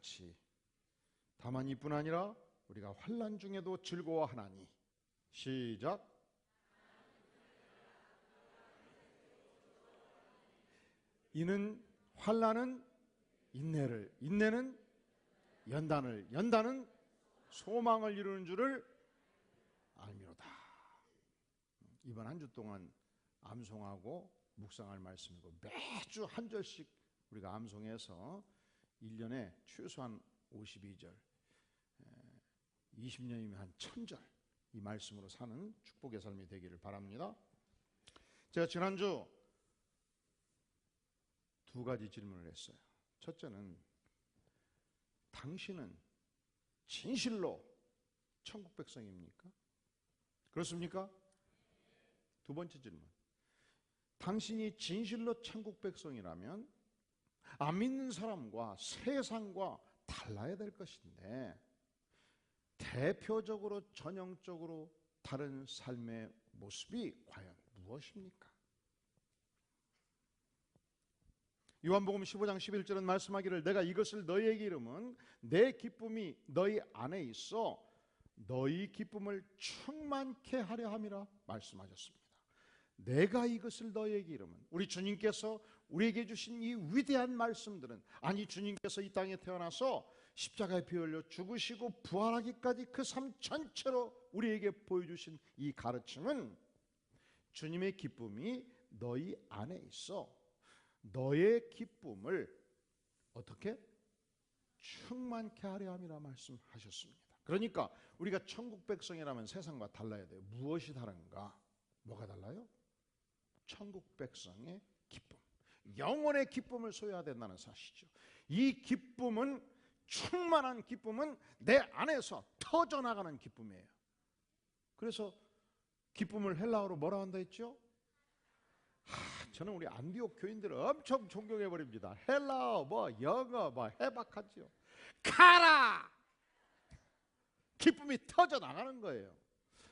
같이 다만 이뿐 아니라 우리가 환난 중에도 즐거워하나니. 시작. 이는 환난은 인내를, 인내는 연단을, 연단은 소망을 이루는 줄을 알미로다. 이번 한 주 동안 암송하고 묵상할 말씀이고, 매주 한 절씩 우리가 암송해서 1년에 최소한 52절, 20년이면 한 1000절 이 말씀으로 사는 축복의 삶이 되기를 바랍니다. 제가 지난주 두 가지 질문을 했어요. 첫째는, 당신은 진실로 천국 백성입니까? 그렇습니까? 두 번째 질문, 당신이 진실로 천국 백성이라면 안 믿는 사람과 세상과 달라야 될 것인데 대표적으로 전형적으로 다른 삶의 모습이 과연 무엇입니까? 요한복음 15장 11절은 말씀하기를 내가 이것을 너희에게 이름은 내 기쁨이 너희 안에 있어 너희 기쁨을 충만케 하려 함이라 말씀하셨습니다. 내가 이것을 너희에게 이름은, 우리 주님께서 우리에게 주신 이 위대한 말씀들은, 아니 주님께서 이 땅에 태어나서 십자가에 피 흘려 죽으시고 부활하기까지 그 삶 전체로 우리에게 보여주신 이 가르침은 주님의 기쁨이 너희 안에 있어 너의 기쁨을 어떻게? 충만케 하려 함이라 말씀하셨습니다. 그러니까 우리가 천국 백성이라면 세상과 달라야 돼요. 무엇이 다른가? 뭐가 달라요? 천국 백성의 기쁨, 영혼의 기쁨을 소유해야 된다는 사실이죠. 이 기쁨은, 충만한 기쁨은 내 안에서 터져나가는 기쁨이에요. 그래서 기쁨을 헬라어로 뭐라 한다 했죠? 저는 우리 안디옥 교인들을 엄청 존경해버립니다. 헬라어, 영어, 해박하죠. 가라! 기쁨이 터져나가는 거예요.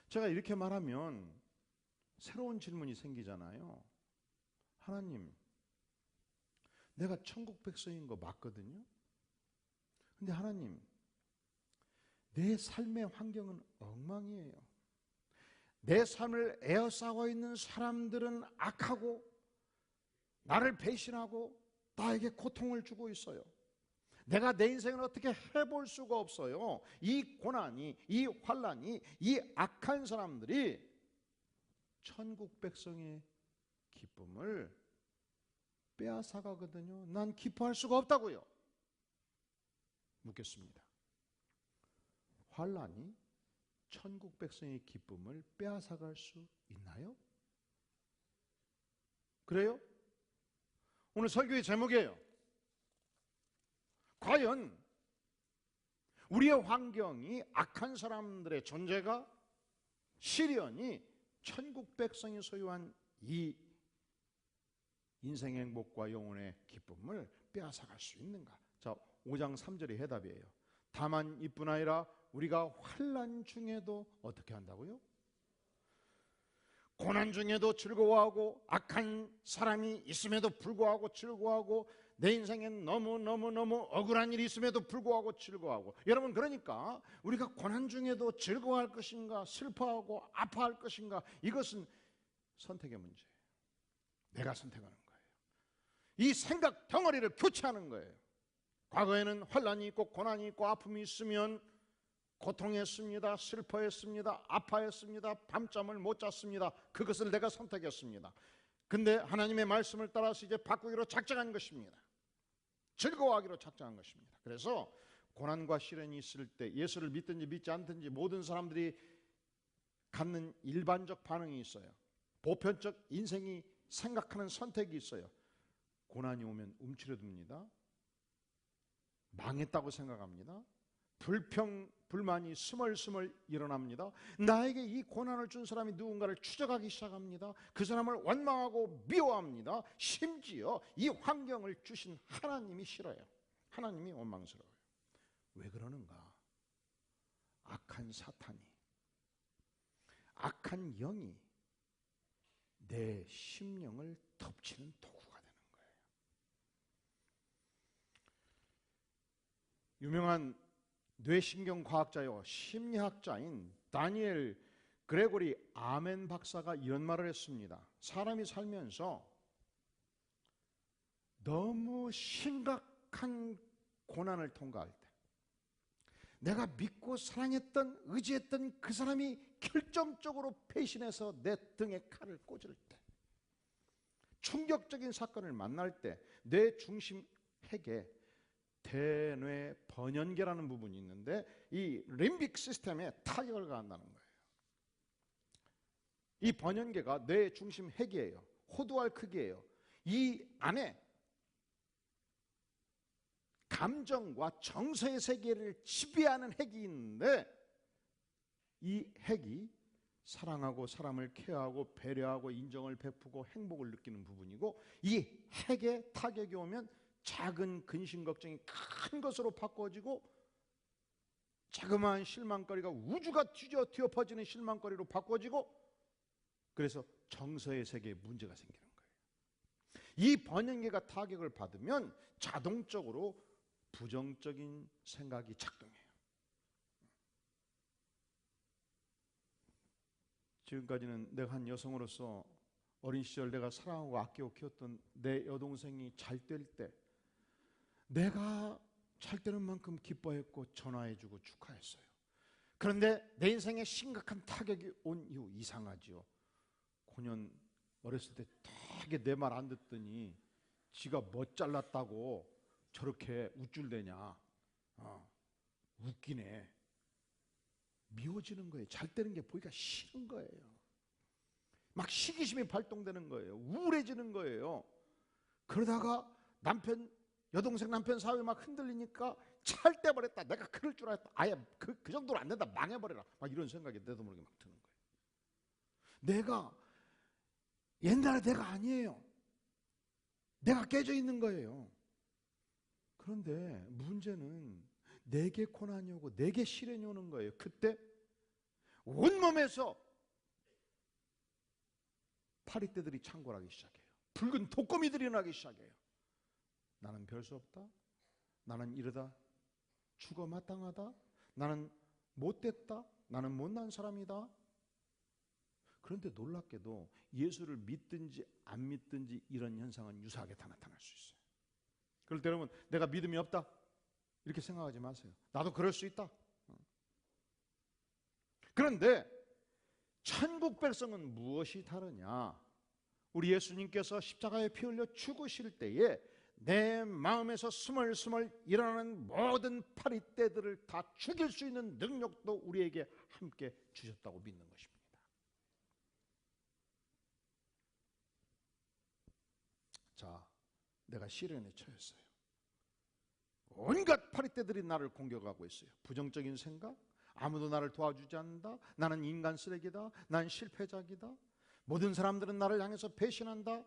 제가 이렇게 말하면 새로운 질문이 생기잖아요. 하나님, 내가 천국 백성인 거 맞거든요. 근데 하나님, 내 삶의 환경은 엉망이에요. 내 삶을 에워싸고 있는 사람들은 악하고 나를 배신하고 나에게 고통을 주고 있어요. 내가 내 인생을 어떻게 해볼 수가 없어요. 이 고난이, 이 환난이, 이 악한 사람들이 천국 백성의 기쁨을 빼앗아가거든요. 난 기뻐할 수가 없다고요. 묻겠습니다. 환난이 천국 백성의 기쁨을 빼앗아갈 수 있나요? 그래요? 오늘 설교의 제목이에요. 과연 우리의 환경이, 악한 사람들의 존재가, 시련이 천국 백성이 소유한 이 인생의 행복과 영혼의 기쁨을 빼앗아갈 수 있는가? 자, 5장 3절이 해답이에요. 다만 이뿐 아니라 우리가 환난 중에도 어떻게 한다고요? 고난 중에도 즐거워하고, 악한 사람이 있음에도 불구하고 즐거워하고, 내 인생엔 너무 억울한 일이 있음에도 불구하고 즐거워하고. 여러분, 그러니까 우리가 고난 중에도 즐거워할 것인가, 슬퍼하고 아파할 것인가, 이것은 선택의 문제예요. 내가 선택하는 거예요. 이 생각 덩어리를 교체하는 거예요. 과거에는 환난이 있고 고난이 있고 아픔이 있으면 고통했습니다. 슬퍼했습니다. 아파했습니다. 밤잠을 못 잤습니다. 그것을 내가 선택했습니다. 근데 하나님의 말씀을 따라서 이제 바꾸기로 작정한 것입니다. 즐거워하기로 작정한 것입니다. 그래서 고난과 시련이 있을 때 예수를 믿든지 믿지 않든지 모든 사람들이 갖는 일반적 반응이 있어요. 보편적 인생이 생각하는 선택이 있어요. 고난이 오면 움츠러듭니다. 망했다고 생각합니다. 불만이 스멀스멀 일어납니다. 나에게 이 고난을 준 사람이 누군가를 추적하기 시작합니다. 그 사람을 원망하고 미워합니다. 심지어 이 환경을 주신 하나님이 싫어요. 하나님이 원망스러워요. 왜 그러는가? 악한 사탄이, 악한 영이 내 심령을 덮치는 도구가 되는 거예요. 유명한 뇌신경 과학자요 심리학자인 다니엘 그레고리 아멘 박사가 이런 말을 했습니다. 사람이 살면서 너무 심각한 고난을 통과할 때, 내가 믿고 사랑했던 의지했던 그 사람이 결정적으로 배신해서 내 등에 칼을 꽂을 때, 충격적인 사건을 만날 때 뇌 중심 핵에 대뇌 번연계라는 부분이 있는데 이 림빅 시스템에 타격을 가한다는 거예요. 이 번연계가 뇌 중심 핵이에요. 호두알 크기예요. 이 안에 감정과 정서의 세계를 지배하는 핵이 있는데, 이 핵이 사랑하고 사람을 케어하고 배려하고 인정을 베푸고 행복을 느끼는 부분이고, 이 핵에 타격이 오면 작은 근심 걱정이 큰 것으로 바꿔지고 자그마한 실망거리가 우주가 뒤엎어지는 실망거리로 바꿔지고, 그래서 정서의 세계에 문제가 생기는 거예요. 이 번연계가 타격을 받으면 자동적으로 부정적인 생각이 작동해요. 지금까지는 내가 한 여성으로서 어린 시절 내가 사랑하고 아끼고 키웠던 내 여동생이 잘 될 때 내가 잘 되는 만큼 기뻐했고 전화해주고 축하했어요. 그런데 내 인생에 심각한 타격이 온 이후 이상하지요. 고년 어렸을 때 되게 내 말 안 듣더니 지가 뭐 잘났다고 저렇게 우쭐대냐. 웃기네. 미워지는 거예요. 잘 되는 게 보기가 싫은 거예요. 막 시기심이 발동되는 거예요. 우울해지는 거예요. 그러다가 여동생 남편 사회 막 흔들리니까 잘 떼버렸다. 내가 그럴 줄 알았다. 아예 그 정도로 안 된다. 망해버려라. 막 이런 생각이 내도 모르게 막 드는 거예요. 내가 옛날에 내가 아니에요. 내가 깨져 있는 거예요. 그런데 문제는 내게 고난이 오고 내게 시련이 오는 거예요. 그때 온몸에서 파리떼들이 창궐하기 시작해요. 붉은 독거미들이 나기 시작해요. 나는 별 수 없다. 나는 이러다 죽어 마땅하다. 나는 못됐다. 나는 못난 사람이다. 그런데 놀랍게도 예수를 믿든지 안 믿든지 이런 현상은 유사하게 다 나타날 수 있어요. 그럴 때 여러분, 내가 믿음이 없다 이렇게 생각하지 마세요. 나도 그럴 수 있다. 그런데 천국 백성은 무엇이 다르냐? 우리 예수님께서 십자가에 피 흘려 죽으실 때에 내 마음에서 스멀스멀 일어나는 모든 파리떼들을 다 죽일 수 있는 능력도 우리에게 함께 주셨다고 믿는 것입니다. 자, 내가 시련에 처했어요. 온갖 파리떼들이 나를 공격하고 있어요. 부정적인 생각, 아무도 나를 도와주지 않는다. 나는 인간 쓰레기다. 난 실패작이다. 모든 사람들은 나를 향해서 배신한다.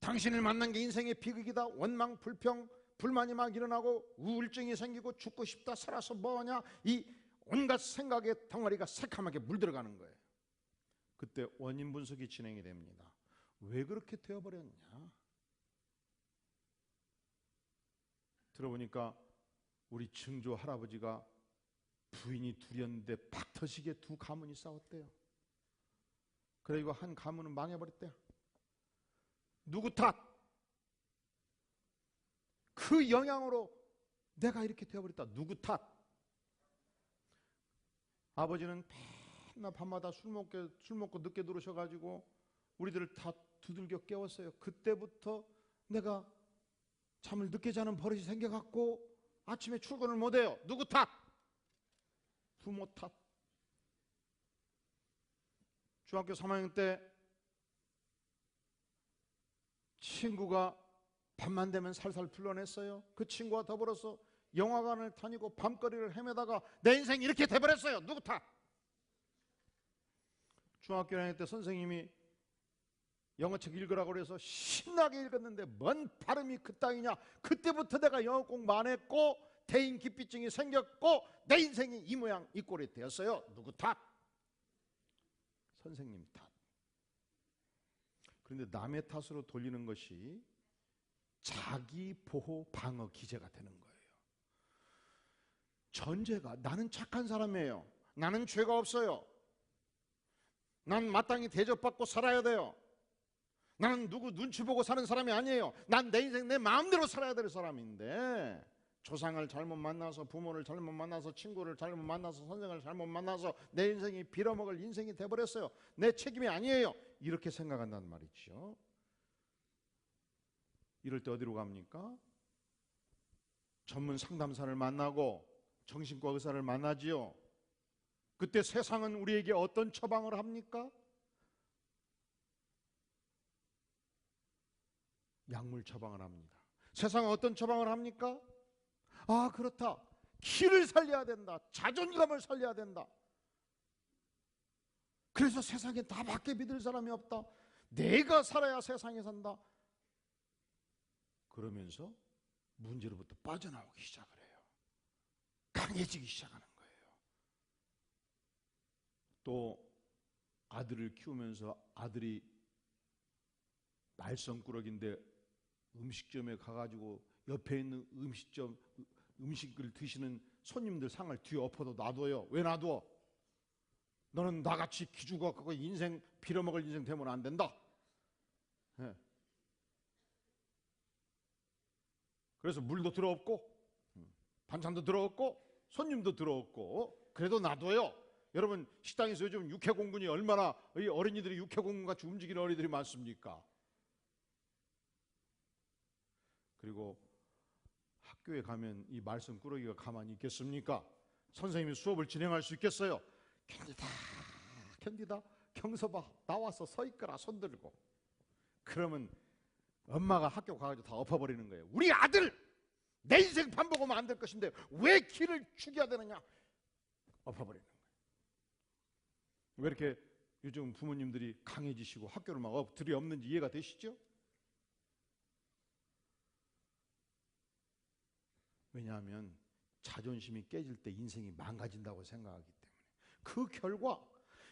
당신을 만난 게 인생의 비극이다. 원망, 불평, 불만이 막 일어나고 우울증이 생기고 죽고 싶다. 살아서 뭐하냐. 이 온갖 생각의 덩어리가 새카맣게 물들어가는 거예요. 그때 원인 분석이 진행이 됩니다. 왜 그렇게 되어버렸냐? 들어보니까 우리 증조 할아버지가 부인이 둘이었는데 박 터지게 두 가문이 싸웠대요. 그리고 한 가문은 망해버렸대요. 누구 탓? 그 영향으로 내가 이렇게 되어버렸다. 누구 탓? 아버지는 맨날 밤마다 술 먹고 늦게 들어오셔가지고 우리들을 다 두들겨 깨웠어요. 그때부터 내가 잠을 늦게 자는 버릇이 생겨갖고 아침에 출근을 못해요. 누구 탓? 부모 탓. 중학교 3학년 때 친구가 밤만 되면 살살 불러냈어요. 그 친구와 더불어서 영화관을 다니고 밤거리를 헤매다가 내 인생이 이렇게 돼버렸어요. 누구 탓? 중학교 1학년 때 선생님이 영어책 읽으라고 그래서 신나게 읽었는데 뭔 발음이 그 땅이냐. 그때부터 내가 영어 공부 안 했고 대인 기피증이 생겼고 내 인생이 이 모양 이 꼴이 되었어요. 누구 탓? 선생님 탓. 그런데 남의 탓으로 돌리는 것이 자기 보호 방어 기제가 되는 거예요. 전제가 나는 착한 사람이에요. 나는 죄가 없어요. 난 마땅히 대접받고 살아야 돼요. 나는 누구 눈치 보고 사는 사람이 아니에요. 난 내 인생 내 마음대로 살아야 될 사람인데 조상을 잘못 만나서, 부모를 잘못 만나서, 친구를 잘못 만나서, 선생을 잘못 만나서 내 인생이 빌어먹을 인생이 돼버렸어요. 내 책임이 아니에요. 이렇게 생각한단 말이죠. 이럴 때 어디로 갑니까? 전문 상담사를 만나고 정신과 의사를 만나지요. 그때 세상은 우리에게 어떤 처방을 합니까? 약물 처방을 합니다. 세상은 어떤 처방을 합니까? 아, 그렇다. 기를 살려야 된다. 자존감을 살려야 된다. 그래서 세상에 나밖에 믿을 사람이 없다. 내가 살아야 세상에 산다. 그러면서 문제로부터 빠져나오기 시작을 해요. 강해지기 시작하는 거예요. 또 아들을 키우면서 아들이 말썽꾸러기인데 음식점에 가가지고 옆에 있는 음식을 드시는 손님들 상을 뒤에 엎어도 놔둬요. 왜 놔둬? 너는 나같이 기죽어 갖고 인생 빌어먹을 인생 되면 안 된다. 네. 그래서 물도 들어없고 반찬도 들어없고 손님도 들어없고 그래도 놔둬요. 여러분 식당에서 요즘 육해공군이 얼마나 어린이들이 육해공군같이 움직이는 어린이들이 많습니까? 그리고 학교에 가면 이 말썽꾸러기가 가만히 있겠습니까? 선생님이 수업을 진행할 수 있겠어요? 견디다 경서봐 나와서 서 있거라 손 들고. 그러면 엄마가 학교 가가지고 다 엎어버리는 거예요. 우리 아들 내 인생 반복하면 안 될 것인데 왜 기를 죽여야 되느냐 엎어버리는 거예요. 왜 이렇게 요즘 부모님들이 강해지시고 학교를 막 엎드려 없는지 이해가 되시죠? 왜냐하면 자존심이 깨질 때 인생이 망가진다고 생각하기 때문에. 그 결과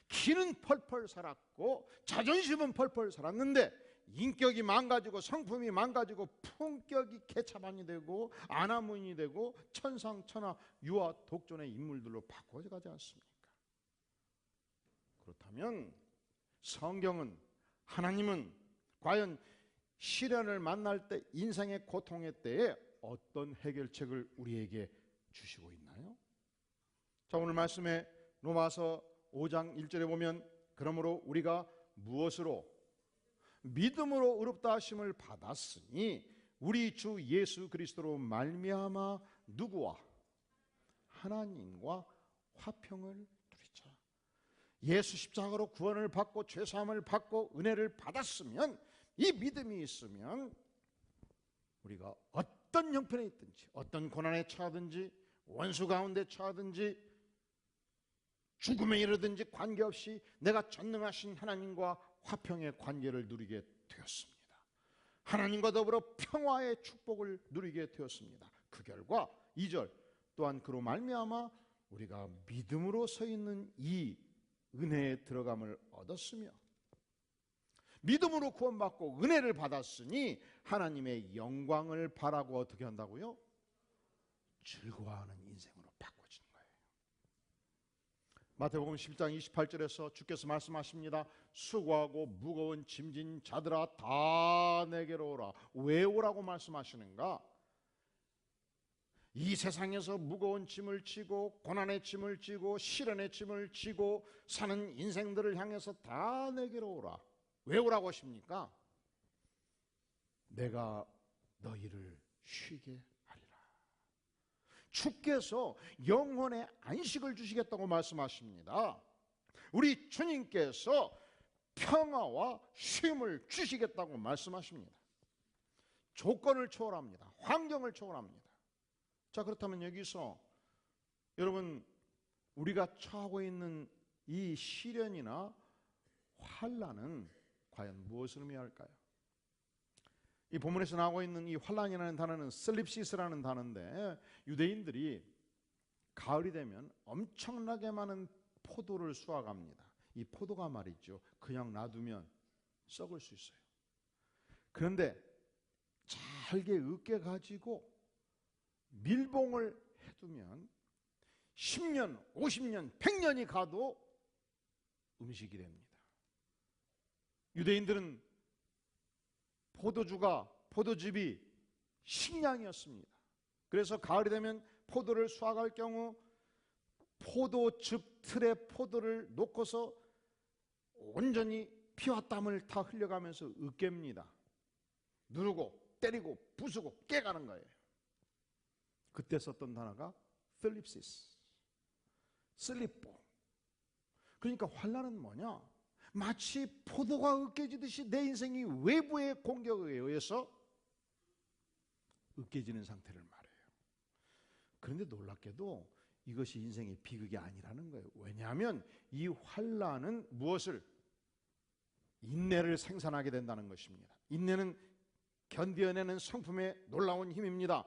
기는 펄펄 살았고 자존심은 펄펄 살았는데 인격이 망가지고 성품이 망가지고 품격이 개차반이 되고 안하문이 되고 천상천하 유아 독존의 인물들로 바꿔져 가지 않습니까? 그렇다면 성경은, 하나님은 과연 시련을 만날 때, 인생의 고통의 때에 어떤 해결책을 우리에게 주시고 있나요? 자, 오늘 말씀에 로마서 5장 1절에 보면 그러므로 우리가 무엇으로 믿음으로 의롭다 하심을 받았으니 우리 주 예수 그리스도로 말미암아 누구와 하나님과 화평을 누리자. 예수 십자가로 구원을 받고 죄사함을 받고 은혜를 받았으면, 이 믿음이 있으면 우리가 어떤 형편에 있든지, 어떤 고난에 처하든지, 원수 가운데 처하든지, 죽음에 이르든지 관계없이 내가 전능하신 하나님과 화평의 관계를 누리게 되었습니다. 하나님과 더불어 평화의 축복을 누리게 되었습니다. 그 결과 2절 또한 그로 말미암아 우리가 믿음으로 서 있는 이 은혜에 들어감을 얻었으며, 믿음으로 구원받고 은혜를 받았으니 하나님의 영광을 바라고 어떻게 한다고요? 즐거워하는 인생으로 바꿔지는 거예요. 마태복음 11장 28절에서 주께서 말씀하십니다. 수고하고 무거운 짐진 자들아 다 내게로 오라. 왜 오라고 말씀하시는가? 이 세상에서 무거운 짐을 지고 고난의 짐을 지고 시련의 짐을 지고 사는 인생들을 향해서 다 내게로 오라. 왜 오라고 하십니까? 내가 너희를 쉬게 하리라. 주께서 영혼의 안식을 주시겠다고 말씀하십니다. 우리 주님께서 평화와 쉼을 주시겠다고 말씀하십니다. 조건을 초월합니다. 환경을 초월합니다. 자, 그렇다면 여기서 여러분, 우리가 처하고 있는 이 시련이나 환난은 과연 무엇을 의미할까요? 이 본문에서 나오고 있는 이 환난이라는 단어는 슬립시스라는 단어인데, 유대인들이 가을이 되면 엄청나게 많은 포도를 수확합니다. 이 포도가 말이죠, 그냥 놔두면 썩을 수 있어요. 그런데 잘 잘게 으깨 가지고 밀봉을 해두면 10년, 50년, 100년이 가도 음식이 됩니다. 유대인들은 포도즙이 식량이었습니다. 그래서 가을이 되면 포도를 수확할 경우 포도즙 틀에 포도를 놓고서 온전히 피와 땀을 다 흘려가면서 으깹니다. 누르고 때리고 부수고 깨가는 거예요. 그때 썼던 단어가 텔립시스, 슬리포. 그러니까 환난은 뭐냐? 마치 포도가 으깨지듯이 내 인생이 외부의 공격에 의해서 으깨지는 상태를 말해요. 그런데 놀랍게도 이것이 인생의 비극이 아니라는 거예요. 왜냐하면 이 환난은 무엇을? 인내를 생산하게 된다는 것입니다. 인내는 견뎌내는 성품의 놀라운 힘입니다.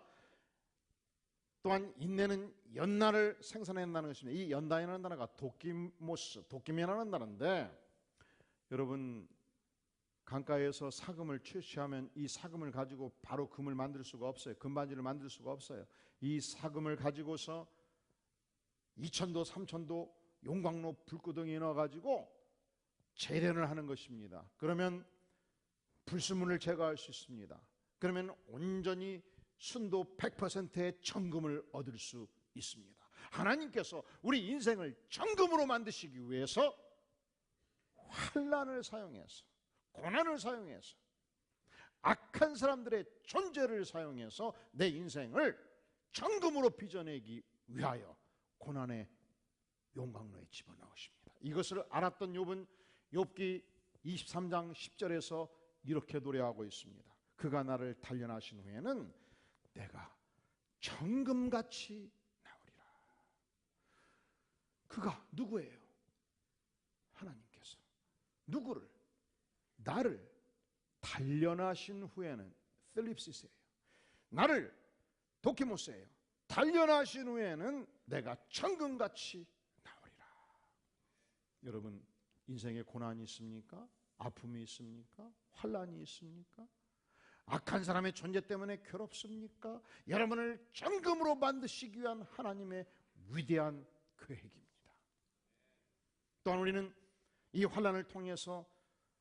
또한 인내는 연나를 생산한다는 것입니다. 이 연단이라는 단어가 도끼모스, 도끼면이라는 단어인데, 여러분 강가에서 사금을 채취하면 이 사금을 가지고 바로 금을 만들 수가 없어요. 금반지를 만들 수가 없어요. 이 사금을 가지고서 2,000도 3,000도 용광로 불구덩이에 넣어가지고 재련을 하는 것입니다. 그러면 불순물을 제거할 수 있습니다. 그러면 온전히 순도 100%의 정금을 얻을 수 있습니다. 하나님께서 우리 인생을 정금으로 만드시기 위해서 환난을 사용해서, 고난을 사용해서, 악한 사람들의 존재를 사용해서 내 인생을 정금으로 빚어내기 위하여 고난의 용광로에 집어넣으십니다. 이것을 알았던 욥은 욥기 23장 10절에서 이렇게 노래하고 있습니다. 그가 나를 단련하신 후에는 내가 정금같이 나오리라. 그가 누구예요? 하나님께서 누구를? 나를 단련하신 후에는, 텔립시스예요. 나를 도키모스예요. 단련하신 후에는 내가 정금같이 나오리라. 여러분 인생에 고난이 있습니까? 아픔이 있습니까? 환난이 있습니까? 악한 사람의 존재 때문에 괴롭습니까? 여러분을 정금으로 만드시기 위한 하나님의 위대한 계획입니다. 또한 우리는 이 환난을 통해서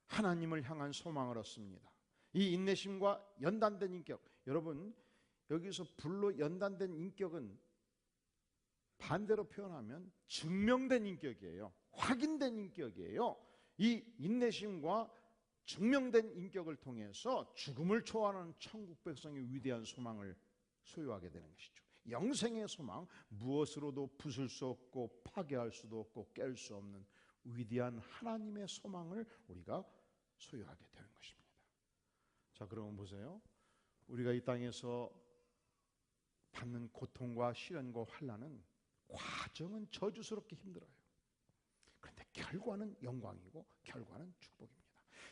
하나님을 향한 소망을 얻습니다. 이 인내심과 연단된 인격, 여러분 여기서 불로 연단된 인격은 반대로 표현하면 증명된 인격이에요. 확인된 인격이에요. 이 인내심과 증명된 인격을 통해서 죽음을 초월하는 천국 백성의 위대한 소망을 소유하게 되는 것이죠. 영생의 소망, 무엇으로도 부술 수 없고 파괴할 수도 없고 깰 수 없는 위대한 하나님의 소망을 우리가 소유하게 되는 것입니다. 자, 그러면 보세요. 우리가 이 땅에서 받는 고통과 시련과 환난은 과정은 저주스럽게 힘들어요. 그런데 결과는 영광이고 결과는 축복입니다.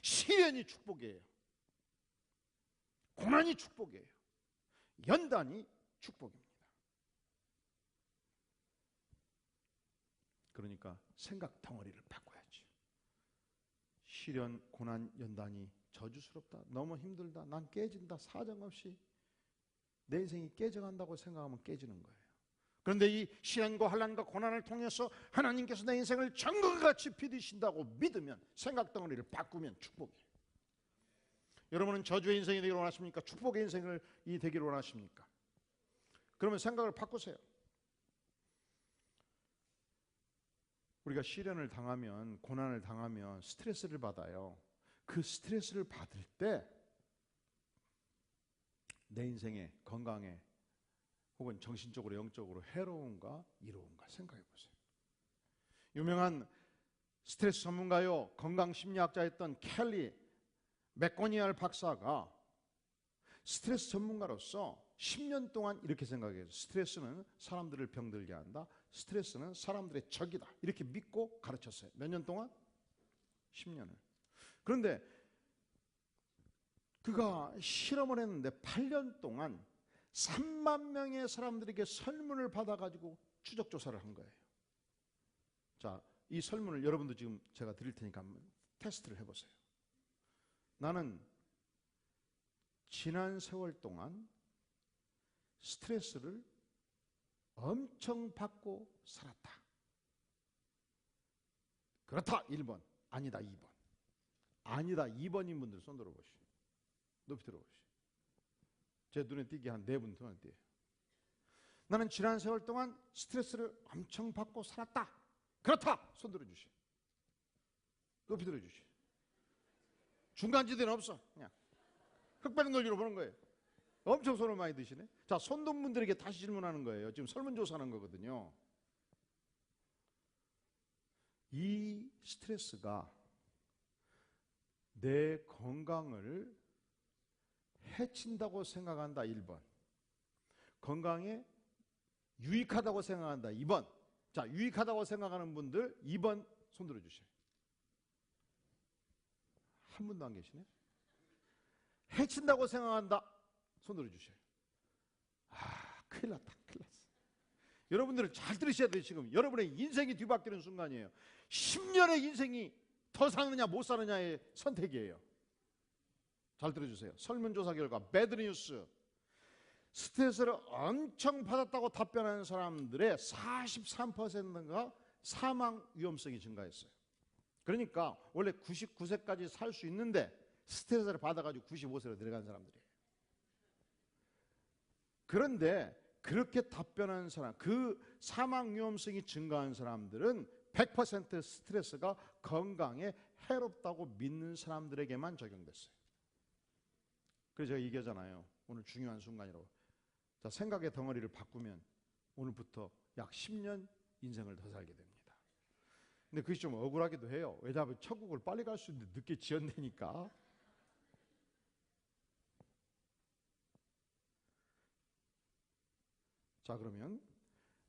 시련이 축복이에요. 고난이 축복이에요. 연단이 축복입니다. 그러니까 생각 덩어리를 바꿔야지. 시련, 고난, 연단이 저주스럽다, 너무 힘들다, 난 깨진다, 사정없이 내 인생이 깨져간다고 생각하면 깨지는 거예요. 그런데 이 시련과 환난과 고난을 통해서 하나님께서 내 인생을 정금같이 빚으신다고 믿으면, 생각 덩어리를 바꾸면 축복이에요. 여러분은 저주의 인생이 되기를 원하십니까? 축복의 인생이 되기를 원하십니까? 그러면 생각을 바꾸세요. 우리가 시련을 당하면, 고난을 당하면 스트레스를 받아요. 그 스트레스를 받을 때 내 인생에, 건강에 혹은 정신적으로 영적으로 해로운가 이로운가 생각해 보세요. 유명한 스트레스 전문가요, 건강심리학자였던 켈리 맥고니얼 박사가 스트레스 전문가로서 10년 동안 이렇게 생각해요. 스트레스는 사람들을 병들게 한다. 스트레스는 사람들의 적이다. 이렇게 믿고 가르쳤어요. 몇 년 동안? 10년을. 그런데 그가 실험을 했는데 8년 동안 3만 명의 사람들에게 설문을 받아가지고 추적조사를 한 거예요. 자, 이 설문을 여러분도 지금 제가 드릴 테니까 한번 테스트를 해보세요. 나는 지난 세월 동안 스트레스를 엄청 받고 살았다. 그렇다. 1번. 아니다. 2번. 아니다. 2번인 분들 손 들어보시오. 높이 들어보시오. 제 눈에 띄게 한 4분 더 띄어요. 나는 지난 세월 동안 스트레스를 엄청 받고 살았다. 그렇다. 손 들어주시오. 높이 들어주시오. 중간지대는 없어. 그냥 흑백 논리로 보는 거예요. 엄청 손을 많이 드시네. 자, 손 든 분들에게 다시 질문하는 거예요. 지금 설문조사하는 거거든요. 이 스트레스가 내 건강을 해친다고 생각한다. 1번. 건강에 유익하다고 생각한다. 2번. 자, 유익하다고 생각하는 분들 2번 손 들어주세요. 한 분도 안 계시네. 해친다고 생각한다. 손 들어주세요. 아, 큰일 났다. 큰일 났어. 여러분들은 잘 들으셔야 돼요. 지금 여러분의 인생이 뒤바뀌는 순간이에요. 10년의 인생이 더 사느냐 못 사느냐의 선택이에요. 잘 들어주세요. 설문조사 결과 배드뉴스, 스트레스를 엄청 받았다고 답변하는 사람들의 43%가 사망 위험성이 증가했어요. 그러니까 원래 99세까지 살 수 있는데 스트레스를 받아가지고 95세로 내려간 사람들이에요. 그런데 그렇게 답변하는 사람, 그 사망 위험성이 증가한 사람들은 100% 스트레스가 건강에 해롭다고 믿는 사람들에게만 적용됐어요. 그래서 제가 얘기하잖아요. 오늘 중요한 순간이라고. 자, 생각의 덩어리를 바꾸면 오늘부터 약 10년 인생을 더 살게 됩니다. 근데 그게 좀 억울하기도 해요. 왜냐하면 천국을 빨리 갈 수 있는데 늦게 지었다니까. 자, 그러면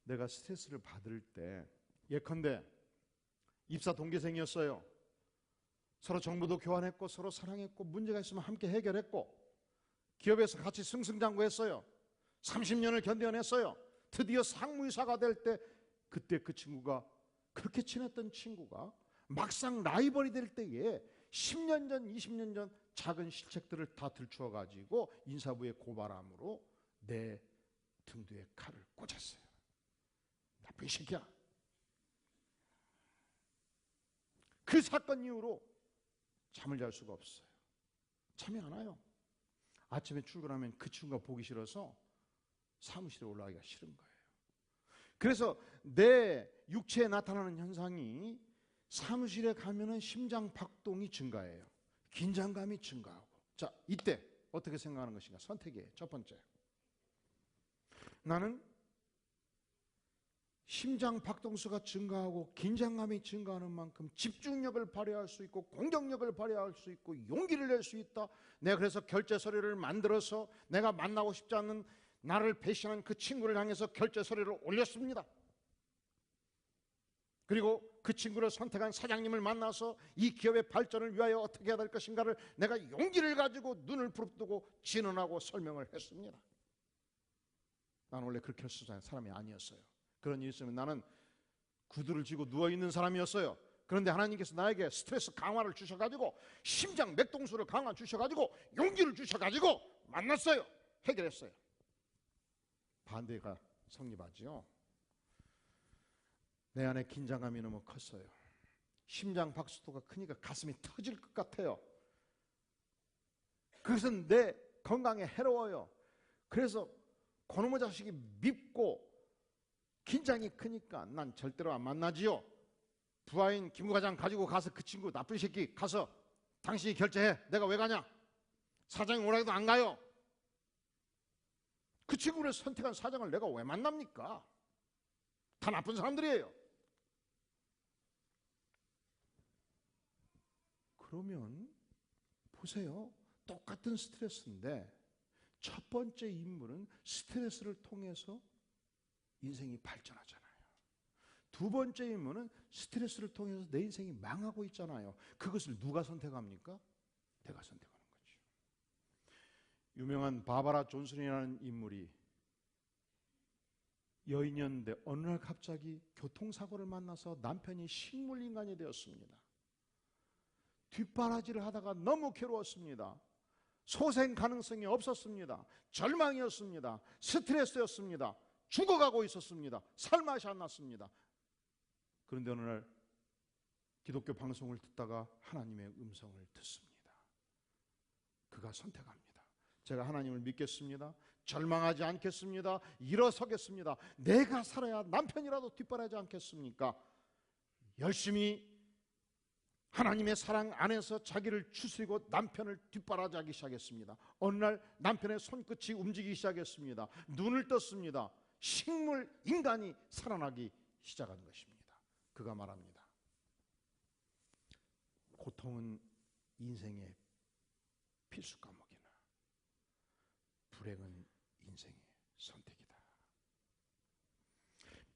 내가 스트레스를 받을 때 예컨대 입사 동기생이었어요. 서로 정보도 교환했고 서로 사랑했고 문제가 있으면 함께 해결했고 기업에서 같이 승승장구했어요. 30년을 견뎌냈어요. 드디어 상무이사가 될 때 그때 그 친구가 그렇게 친했던 친구가 막상 라이벌이 될 때에 10년 전, 20년 전 작은 실책들을 다 들추어 가지고 인사부에 고발함으로 내 등 뒤에 칼을 꽂았어요. 나쁜 새끼야. 그 사건 이후로 잠을 잘 수가 없어요. 잠이 안 와요. 아침에 출근하면 그 친구가 보기 싫어서 사무실에 올라가기가 싫은 거예요. 그래서 내 육체에 나타나는 현상이 사무실에 가면은 심장 박동이 증가해요. 긴장감이 증가하고. 자, 이때 어떻게 생각하는 것인가? 선택이에요. 첫 번째. 나는 심장 박동수가 증가하고 긴장감이 증가하는 만큼 집중력을 발휘할 수 있고 공격력을 발휘할 수 있고 용기를 낼 수 있다. 내가 그래서 결제 서류를 만들어서 내가 만나고 싶지 않는 나를 배신한 그 친구를 향해서 결제 서류를 올렸습니다. 그리고 그 친구를 선택한 사장님을 만나서 이 기업의 발전을 위하여 어떻게 해야 될 것인가를 내가 용기를 가지고 눈을 부릅뜨고 진언하고 설명을 했습니다. 나는 원래 그렇게 할 수 있는 사람이 아니었어요. 그런 일이 있으면 나는 구두를 쥐고 누워있는 사람이었어요. 그런데 하나님께서 나에게 스트레스 강화를 주셔가지고 심장 맥동수를 강화 주셔가지고 용기를 주셔가지고 만났어요. 해결했어요. 반대가 성립하지요. 내 안에 긴장감이 너무 컸어요. 심장 박수도가 크니까 가슴이 터질 것 같아요. 그것은 내 건강에 해로워요. 그래서 그놈의 자식이 밉고 긴장이 크니까 난 절대로 안 만나지요. 부하인 김 과장 가지고 가서 그 친구 나쁜 새끼 가서 당신이 결제해. 내가 왜 가냐? 사장이 오라 해도 안 가요. 그 친구를 선택한 사장을 내가 왜 만납니까? 다 나쁜 사람들이에요. 그러면 보세요. 똑같은 스트레스인데 첫 번째 인물은 스트레스를 통해서 인생이 발전하잖아요. 두 번째 인물은 스트레스를 통해서 내 인생이 망하고 있잖아요. 그것을 누가 선택합니까? 내가 선택하는 거죠. 유명한 바바라 존슨이라는 인물이 여인이었는데 어느 날 갑자기 교통사고를 만나서 남편이 식물인간이 되었습니다. 뒷바라지를 하다가 너무 괴로웠습니다. 소생 가능성이 없었습니다. 절망이었습니다. 스트레스였습니다. 죽어가고 있었습니다. 살 맛이 안 났습니다. 그런데 어느 날 기독교 방송을 듣다가 하나님의 음성을 듣습니다. 그가 선택합니다. 제가 하나님을 믿겠습니다. 절망하지 않겠습니다. 일어서겠습니다. 내가 살아야 남편이라도 뒷바라지 않겠습니까? 열심히 하나님의 사랑 안에서 자기를 추스리고 남편을 뒷바라지하기 시작했습니다. 어느 날 남편의 손끝이 움직이기 시작했습니다. 눈을 떴습니다. 식물 인간이 살아나기 시작한 것입니다. 그가 말합니다. 고통은 인생의 필수 과목이나 불행은 인생의 선택이다.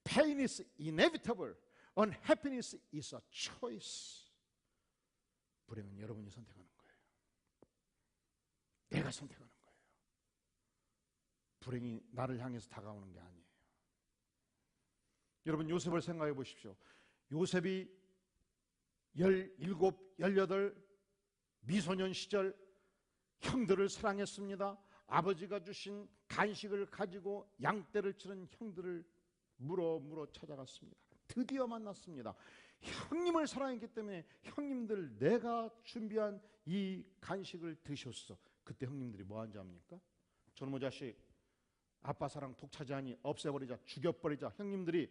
Pain is inevitable. Unhappiness is a choice. 불행은 여러분이 선택하는 거예요. 내가 선택하는 거예요. 불행이 나를 향해서 다가오는 게 아니에요. 여러분 요셉을 생각해 보십시오. 요셉이 17, 18 미소년 시절 형들을 사랑했습니다. 아버지가 주신 간식을 가지고 양떼를 치는 형들을 물어 찾아갔습니다. 드디어 만났습니다. 형님을 사랑했기 때문에 형님들 내가 준비한 이 간식을 드셨어. 그때 형님들이 뭐 한지 압니까? 저놈의 자식 아빠 사랑 독차지하니 없애버리자, 죽여버리자. 형님들이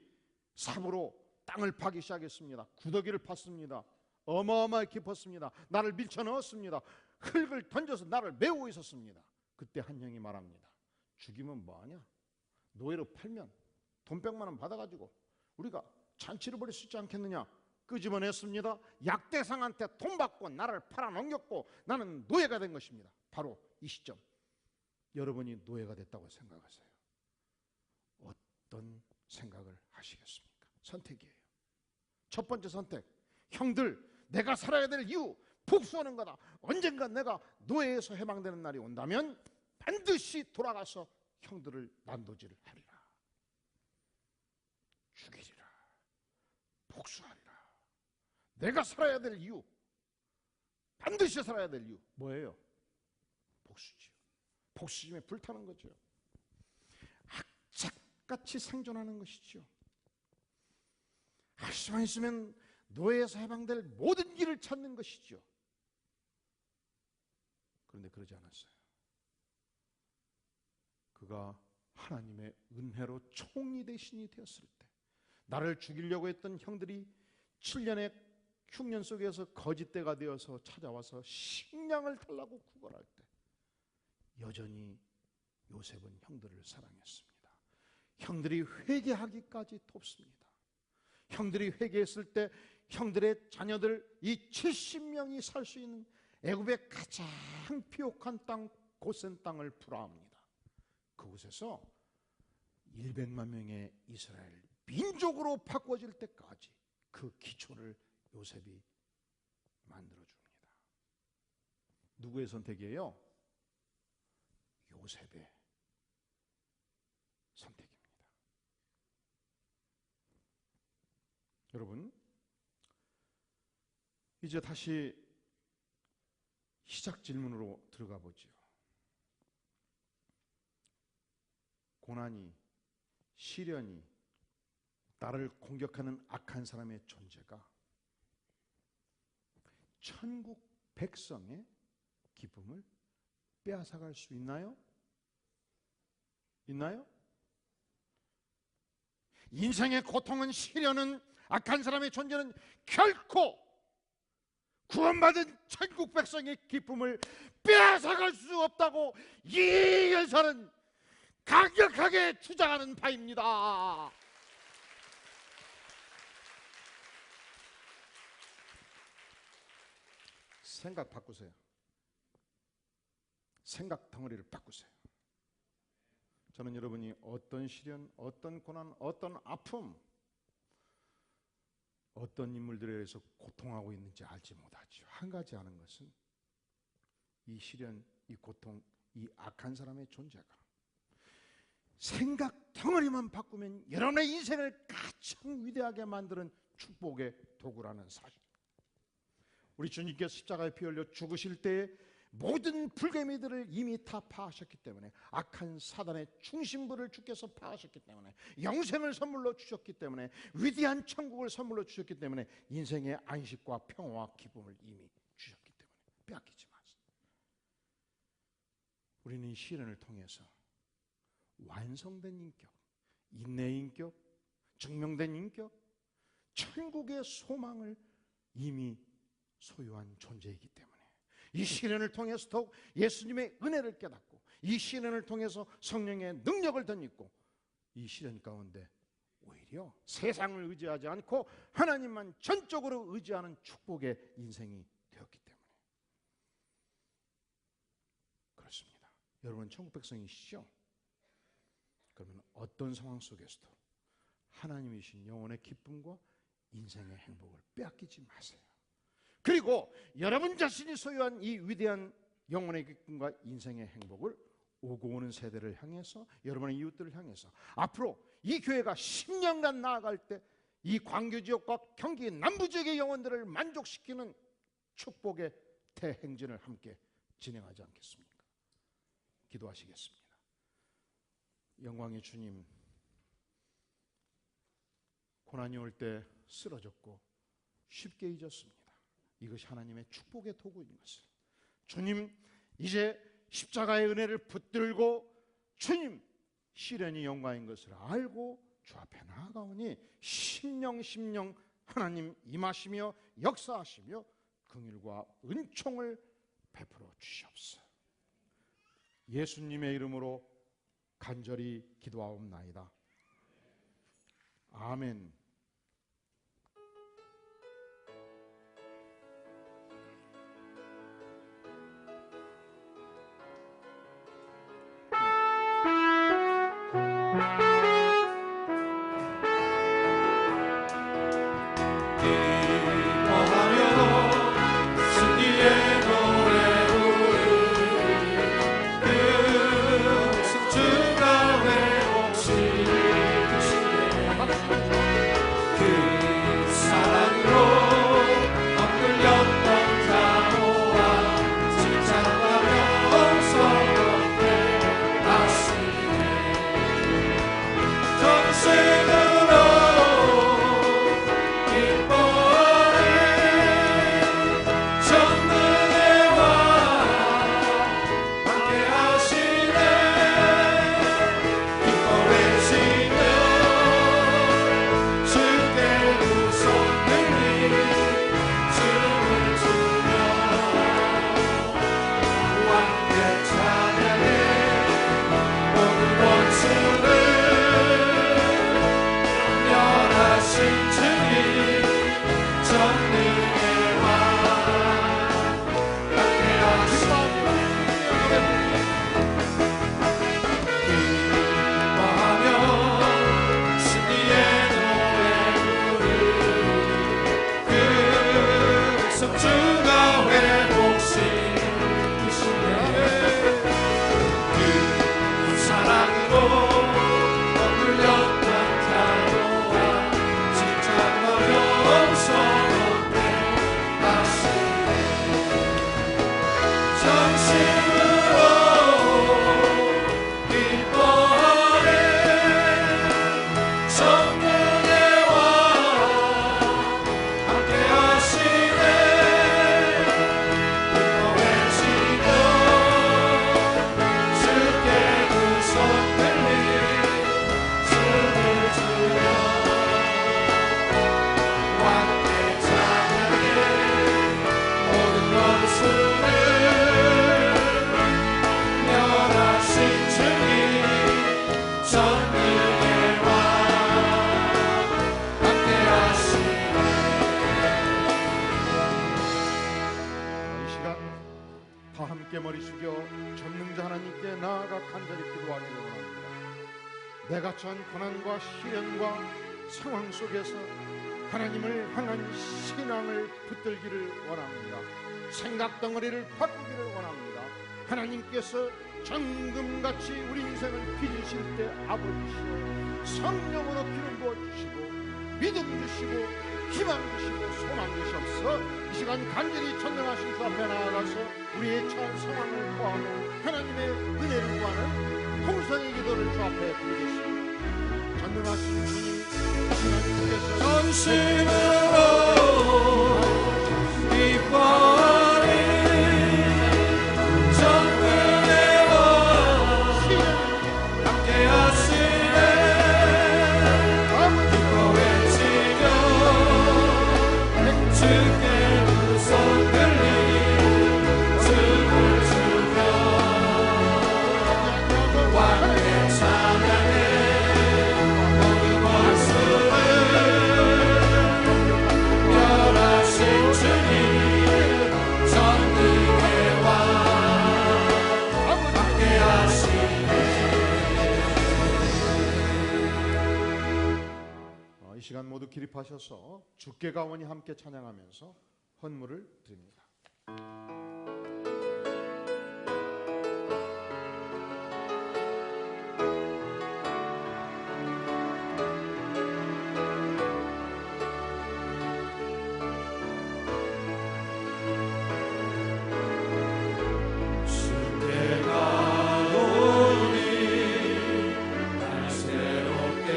삽으로 땅을 파기 시작했습니다. 구더기를 팠습니다. 어마어마하게 깊었습니다. 나를 밀쳐넣었습니다. 흙을 던져서 나를 메우고 있었습니다. 그때 한 형이 말합니다. 죽이면 뭐하냐? 노예로 팔면 돈 100만 원 받아가지고 우리가 잔치를 벌일 수 있지 않겠느냐? 끄집어냈습니다. 약대상한테 돈 받고 나를 팔아넘겼고 나는 노예가 된 것입니다. 바로 이 시점 여러분이 노예가 됐다고 생각하세요. 어떤 생각을 하시겠습니까? 선택이에요. 첫 번째 선택, 형들 내가 살아야 될 이유 복수하는 거다. 언젠가 내가 노예에서 해방되는 날이 온다면 반드시 돌아가서 형들을 난도질을 하리라. 죽이리라. 복수하리라. 내가 살아야 될 이유, 반드시 살아야 될 이유 뭐예요? 복수지요. 복수심에 불타는 거죠. 악착같이 생존하는 것이죠. 할 수만 있으면 노예에서 해방될 모든 길을 찾는 것이죠. 그런데 그러지 않았어요. 그가 하나님의 은혜로 총리 대신이 되었을 때 나를 죽이려고 했던 형들이 7년의 흉년 속에서 거짓대가 되어서 찾아와서 식량을 달라고 구걸할 때 여전히 요셉은 형들을 사랑했습니다. 형들이 회개하기까지 돕습니다. 형들이 회개했을 때 형들의 자녀들 이 70명이 살 수 있는 애굽의 가장 비옥한 땅 고센 땅을 불화합니다. 그곳에서 100만 명의 이스라엘 민족으로 바꿔질 때까지 그 기초를 요셉이 만들어줍니다. 누구의 선택이에요? 요셉의 선택입니다. 여러분, 이제 다시 시작 질문으로 들어가 보죠. 고난이, 시련이, 나를 공격하는 악한 사람의 존재가 천국 백성의 기쁨을 빼앗아갈 수 있나요? 있나요? 인생의 고통은, 시련은, 악한 사람의 존재는 결코 구원받은 천국 백성의 기쁨을 빼앗아갈 수 없다고 이 열사는 강력하게 주장하는 바입니다. 생각 바꾸세요. 생각 덩어리를 바꾸세요. 저는 여러분이 어떤 시련, 어떤 고난, 어떤 아픔, 어떤 인물들에 의해서 고통하고 있는지 알지 못하죠. 한 가지 아는 것은 이 시련, 이 고통, 이 악한 사람의 존재가 생각 덩어리만 바꾸면 여러분의 인생을 가장 위대하게 만드는 축복의 도구라는 사실. 우리 주님께서 십자가에 피 흘려 죽으실 때에 모든 불개미들을 이미 다 파하셨기 때문에, 악한 사단의 중심부를 주께서 파하셨기 때문에, 영생을 선물로 주셨기 때문에, 위대한 천국을 선물로 주셨기 때문에, 인생의 안식과 평화와 기쁨을 이미 주셨기 때문에 빼앗기지 마세요. 우리는 이 시련을 통해서 완성된 인격, 인내의 인격, 증명된 인격, 천국의 소망을 이미 소유한 존재이기 때문에, 이 시련을 통해서 더욱 예수님의 은혜를 깨닫고, 이 시련을 통해서 성령의 능력을 덧입고, 이 시련 가운데 오히려 세상을 의지하지 않고 하나님만 전적으로 의지하는 축복의 인생이 되었기 때문에 그렇습니다. 여러분 천국 백성이시죠? 그러면 어떤 상황 속에서도 하나님이신 영혼의 기쁨과 인생의 행복을 빼앗기지 마세요. 그리고 여러분 자신이 소유한 이 위대한 영혼의 기쁨과 인생의 행복을 오고 오는 세대를 향해서, 여러분의 이웃들을 향해서, 앞으로 이 교회가 10년간 나아갈 때 이 광교지역과 경기 남부지역의 영혼들을 만족시키는 축복의 대행진을 함께 진행하지 않겠습니까? 기도하시겠습니다. 영광의 주님, 고난이 올 때 쓰러졌고 쉽게 잊었습니다. 이것이 하나님의 축복의 도구인 것을, 주님 이제 십자가의 은혜를 붙들고 주님 시련이 영광인 것을 알고 주 앞에 나아가오니 심령 하나님 임하시며 역사하시며 긍휼과 은총을 베풀어 주시옵소서. 예수님의 이름으로 간절히 기도하옵나이다. 아멘. 내가 처한 고난과 시련과 상황 속에서 하나님을 향한 신앙을 붙들기를 원합니다. 생각 덩어리를 바꾸기를 원합니다. 하나님께서 정금같이 우리 인생을 빚으실 때 아버지시여 성령으로 기름 부어주시고 믿음 주시고 희망 주시고 소망 주시옵소서. 이 시간 간절히 전능하신 주 앞에 나아가서 우리의 처한 상황을 구하고 하나님의 은혜를 구하는 통성의 기도를 주 앞에 드리겠습니다. 전능하신 주님, 이 시간 주께서 전심으로 기뻐하리 전능의 왕 함께 하시네 기뻐 외치며 주께 두 손 들리 춤을 추며 왕의 찬양에 모든 박수를 멸하신 주님 전능의 왕 함께 하시네. 이 시간 모두 기립하셔서 주께 가오니 함께 찬양하면서 헌물을 드립니다. 주께 가오니 날 새롭게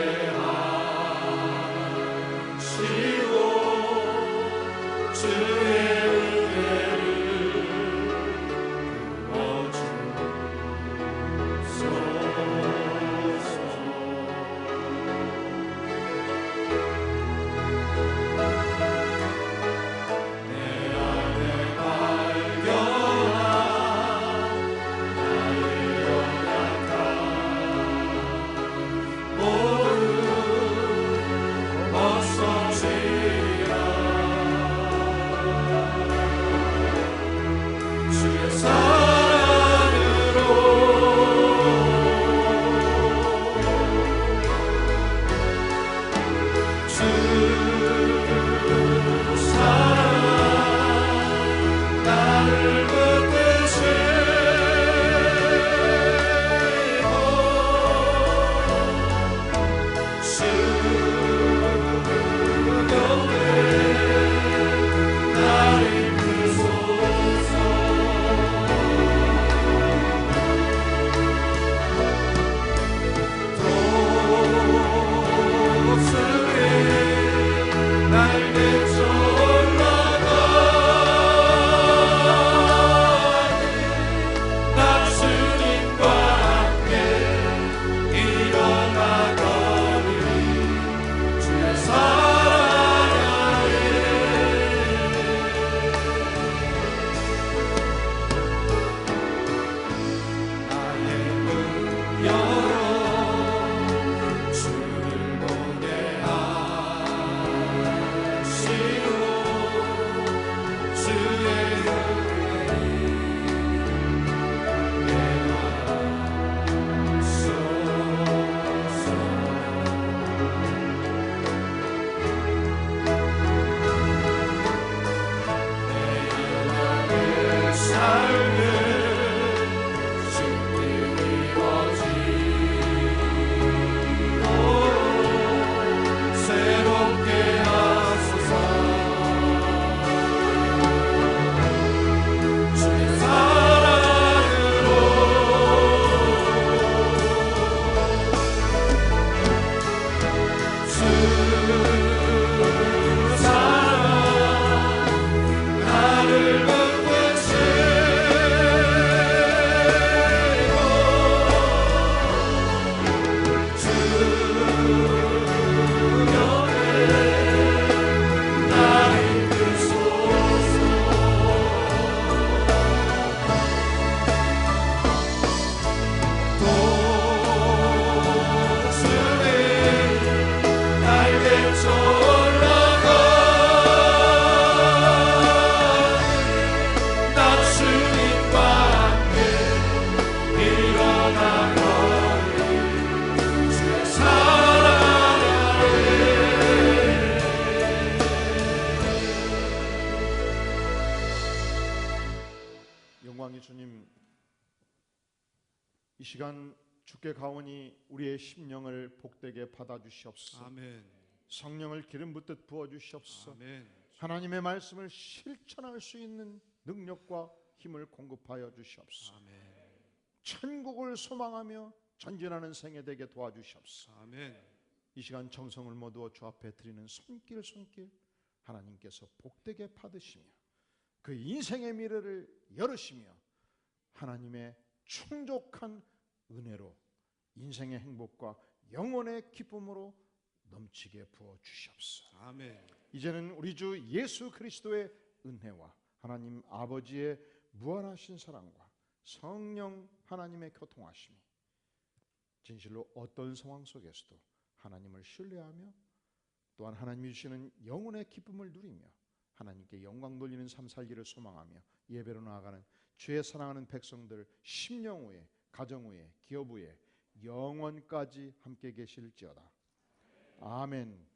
하시고 주의 은혜를 부어주소서. 내 안에 발견한 나의 연약함 모두 벗어지라. 주의 사랑으로 주 사랑 나를 붙드시고 주 나를 부소서. 도수의 날개쳐 올라가니 나 주님과 함께 일어나거니 주의 사랑 아래 나의 문 열어 주를 보게 하시고 주의 은혜를 내가소서. 내 연약의 삶을 주께 이루어지고 새롭게 하소서. 주의 사랑으로 주 사랑 나를 붙드시고 주 영에 나 이끄소서. 도주의 날개쳐 올라가니 나 주님과 함께 일어나거니 주의 사랑 아래 영광의 주님, 이 시간 주께 가오니 우리의 심령을 복되게 받아주시옵소서. 아멘. 성령을 기름 붓듯 부어 주시옵소서. 아멘. 하나님의 말씀을 실천할 수 있는 능력과 힘을 공급하여 주시옵소서. 아멘. 천국을 소망하며 전진하는 생애 되게 도와주시옵소서. 아멘. 이 시간 정성을 모두어 주 앞에 드리는 손길 하나님께서 복되게 받으시며 그 인생의 미래를 열으시며 하나님의 충족한 은혜로 인생의 행복과 영혼의 기쁨으로 넘치게 부어 주시옵소서. 아멘. 이제는 우리 주 예수 그리스도의 은혜와 하나님 아버지의 무한하신 사랑과 성령 하나님의 교통하심이 진실로 어떤 상황 속에서도 하나님을 신뢰하며 또한 하나님이 주시는 영혼의 기쁨을 누리며 하나님께 영광 돌리는 삶 살기를 소망하며 예배로 나아가는 주의 사랑하는 백성들 심령 후에 가정 후에 기업 후에 영원까지 함께 계실지어다. 아멘.